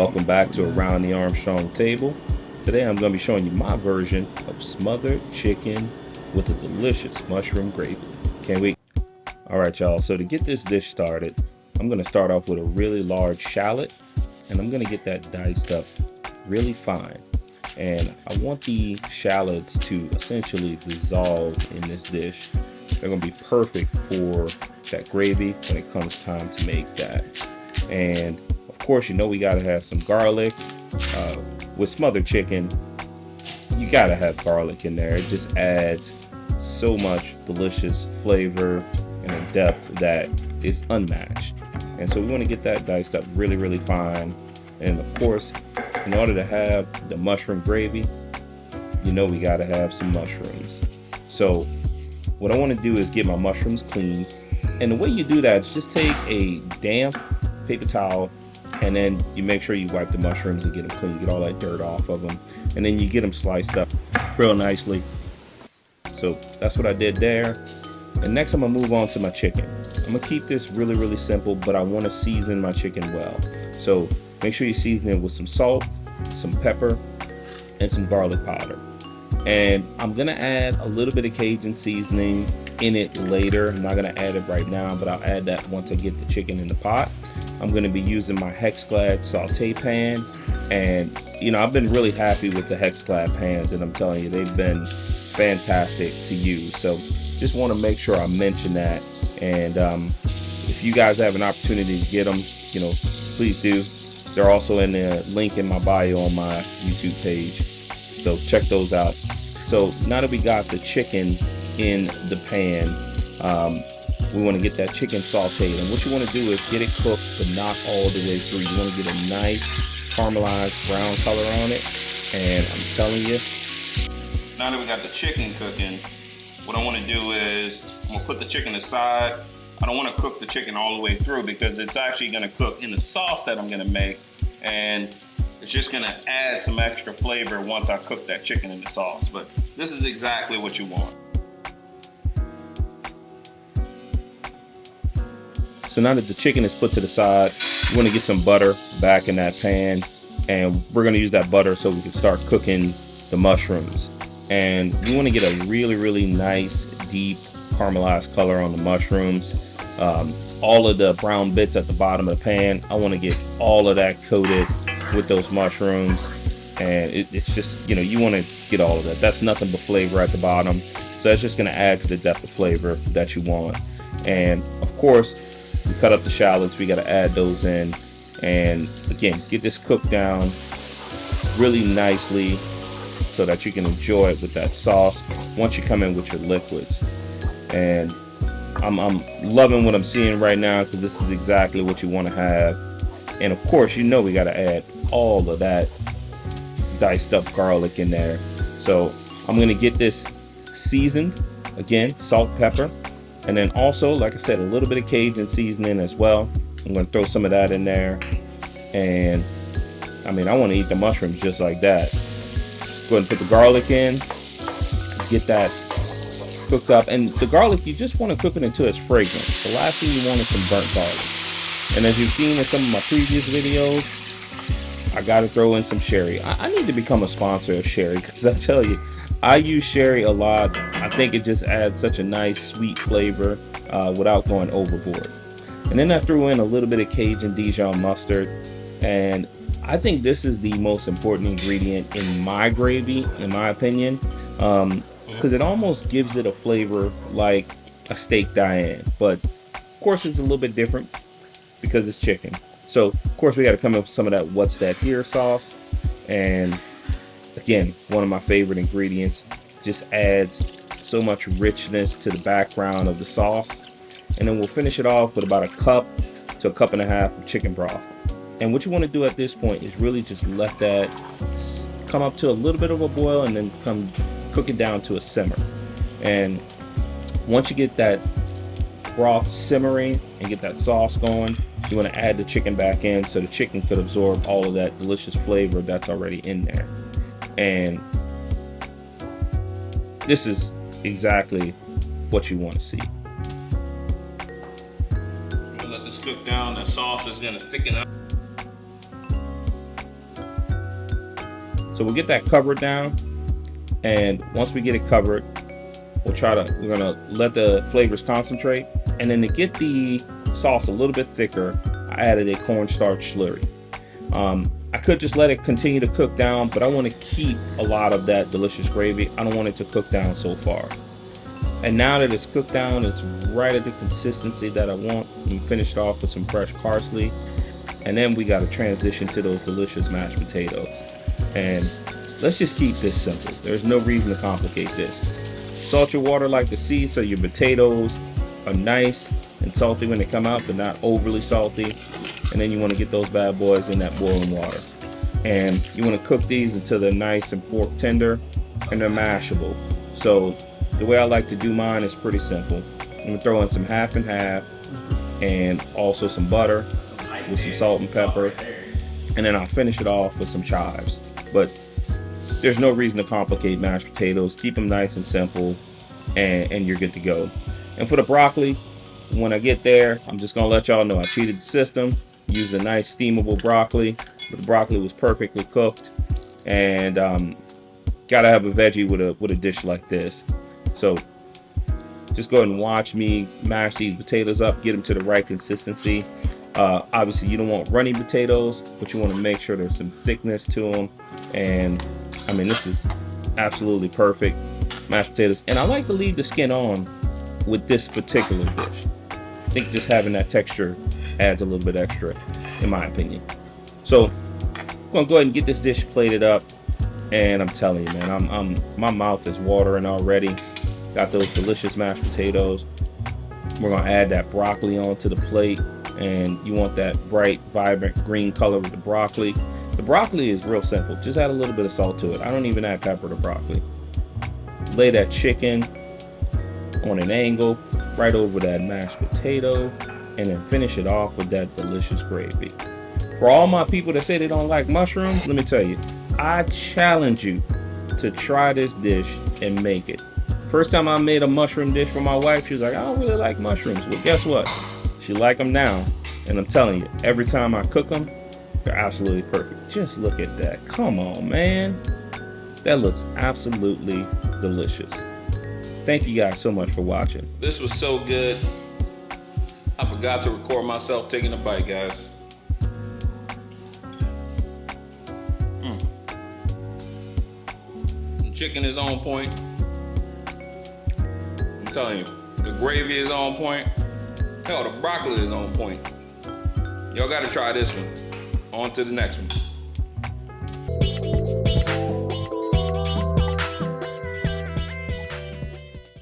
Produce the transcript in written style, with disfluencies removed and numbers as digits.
Welcome back to Around the Armstrong Table. Today I'm going to be showing you my version of smothered chicken with a delicious mushroom gravy. Can't wait. Alright y'all, so to get this dish started, I'm going to start off with a really large shallot, and I'm going to get that diced up really fine. And I want the shallots to essentially dissolve in this dish. They're going to be perfect for that gravy when it comes time to make that. And of course, you know we gotta have some garlic. With smothered chicken, you gotta have garlic in there. It just adds so much delicious flavor and a depth that is unmatched. And so we want to get that diced up really, really fine. And of course, in order to have the mushroom gravy, you know we gotta have some mushrooms. So what I want to do is get my mushrooms clean. And the way you do that is just take a damp paper towel, and then you make sure you wipe the mushrooms and get them clean, get all that dirt off of them, and then you get them sliced up real nicely. So that's what I did there. And next I'm gonna move on to my chicken. I'm gonna keep this really, really simple, but I want to season my chicken well. So make sure you season it with some salt, some pepper, and some garlic powder. And I'm gonna add a little bit of Cajun seasoning in it later. I'm not gonna add it right now, but I'll add that once I get the chicken in the pot. I'm gonna be using my Hexclad saute pan, and you know I've been really happy with the Hexclad pans, and I'm telling you they've been fantastic to use. So just want to make sure I mention that. And if you guys have an opportunity to get them, you know, please do. They're also in the link in my bio on my YouTube page, so check those out. So now that we got the chicken in the pan, we want to get that chicken sauteed, and what you want to do is get it cooked but not all the way through. You want to get a nice caramelized brown color on it. And I'm telling you, now that we got the chicken cooking, what I want to do is I'm gonna put the chicken aside. I don't want to cook the chicken all the way through because it's actually going to cook in the sauce that I'm going to make, and it's just going to add some extra flavor once I cook that chicken in the sauce. But this is exactly what you want. So now that the chicken is put to the side, you want to get some butter back in that pan, and we're going to use that butter so we can start cooking the mushrooms. And you want to get a really, really nice, deep caramelized color on the mushrooms. All of the brown bits at the bottom of the pan, I want to get all of that coated with those mushrooms. And it's just, you know, you want to get all of that. That's nothing but flavor at the bottom. So that's just going to add to the depth of flavor that you want. And of course, we cut up the shallots, we got to add those in. And again, get this cooked down really nicely so that you can enjoy it with that sauce once you come in with your liquids. And I'm loving what I'm seeing right now, because this is exactly what you want to have. And of course, you know we got to add all of that diced up garlic in there. So I'm going to get this seasoned. Again, salt, pepper, and then also, like I said, a little bit of Cajun seasoning as well. I'm going to throw some of that in there. And I mean, I want to eat the mushrooms just like that. Go ahead and put the garlic in, get that cooked up. And the garlic, you just want to cook it until it's fragrant. The last thing you want is some burnt garlic. And as you've seen in some of my previous videos, I got to throw in some sherry. I need to become a sponsor of sherry, because I tell you, I use sherry a lot. I think it just adds such a nice sweet flavor without going overboard. And then I threw in a little bit of Cajun Dijon mustard, and I think this is the most important ingredient in my gravy, in my opinion, because it almost gives it a flavor like a steak Diane. But of course, it's a little bit different because it's chicken. So of course, we got to come up with some of that What's That Here sauce. And again, one of my favorite ingredients, just adds so much richness to the background of the sauce. And then we'll finish it off with about a cup to a cup and a half of chicken broth. And what you want to do at this point is really just let that come up to a little bit of a boil, and then cook it down to a simmer. And once you get that broth simmering and get that sauce going, you want to add the chicken back in so the chicken could absorb all of that delicious flavor that's already in there. And this is exactly what you want to see. Let this cook down. The sauce is going to thicken up. So we'll get that covered down, and once we get it covered, we're gonna let the flavors concentrate, and then to get the sauce a little bit thicker, I added a cornstarch slurry. I could just let it continue to cook down, but I want to keep a lot of that delicious gravy. I don't want it to cook down so far. And now that it's cooked down, it's right at the consistency that I want. We finished off with some fresh parsley, and then we got to transition to those delicious mashed potatoes. And let's just keep this simple. There's no reason to complicate this. Salt your water like the sea so your potatoes are nice and salty when they come out, but not overly salty. And then you want to get those bad boys in that boiling water. And you want to cook these until they're nice and pork tender and they're mashable. So the way I like to do mine is pretty simple. I'm going to throw in some half and half and also some butter with some salt and pepper. And then I'll finish it off with some chives. But there's no reason to complicate mashed potatoes. Keep them nice and simple and you're good to go. And for the broccoli, when I get there, I'm just going to let y'all know I cheated the system. Used a nice steamable broccoli, but the broccoli was perfectly cooked. And gotta have a veggie with a dish like this. So just go ahead and watch me mash these potatoes up, get them to the right consistency. Obviously you don't want runny potatoes, but you want to make sure there's some thickness to them. And I mean, this is absolutely perfect mashed potatoes. And I like to leave the skin on with this particular dish. I think just having that texture adds a little bit extra, in my opinion. So I'm gonna go ahead and get this dish plated up, and I'm telling you, man, my mouth is watering already. Got those delicious mashed potatoes. We're gonna add that broccoli onto the plate, and you want that bright, vibrant green color with the broccoli. The broccoli is real simple. Just add a little bit of salt to it. I don't even add pepper to broccoli. Lay that chicken on an angle right over that mashed potato, and then finish it off with that delicious gravy. For all my people that say they don't like mushrooms, let me tell you, I challenge you to try this dish and make it. First time I made a mushroom dish for my wife, she was like, I don't really like mushrooms. Well, guess what? She like them now, and I'm telling you, every time I cook them, they're absolutely perfect. Just look at that. Come on, man. That looks absolutely delicious. Thank you guys so much for watching. This was so good. I forgot to record myself taking a bite, guys. The chicken is on point. I'm telling you, the gravy is on point. Hell, the broccoli is on point. Y'all gotta try this one. On to the next one.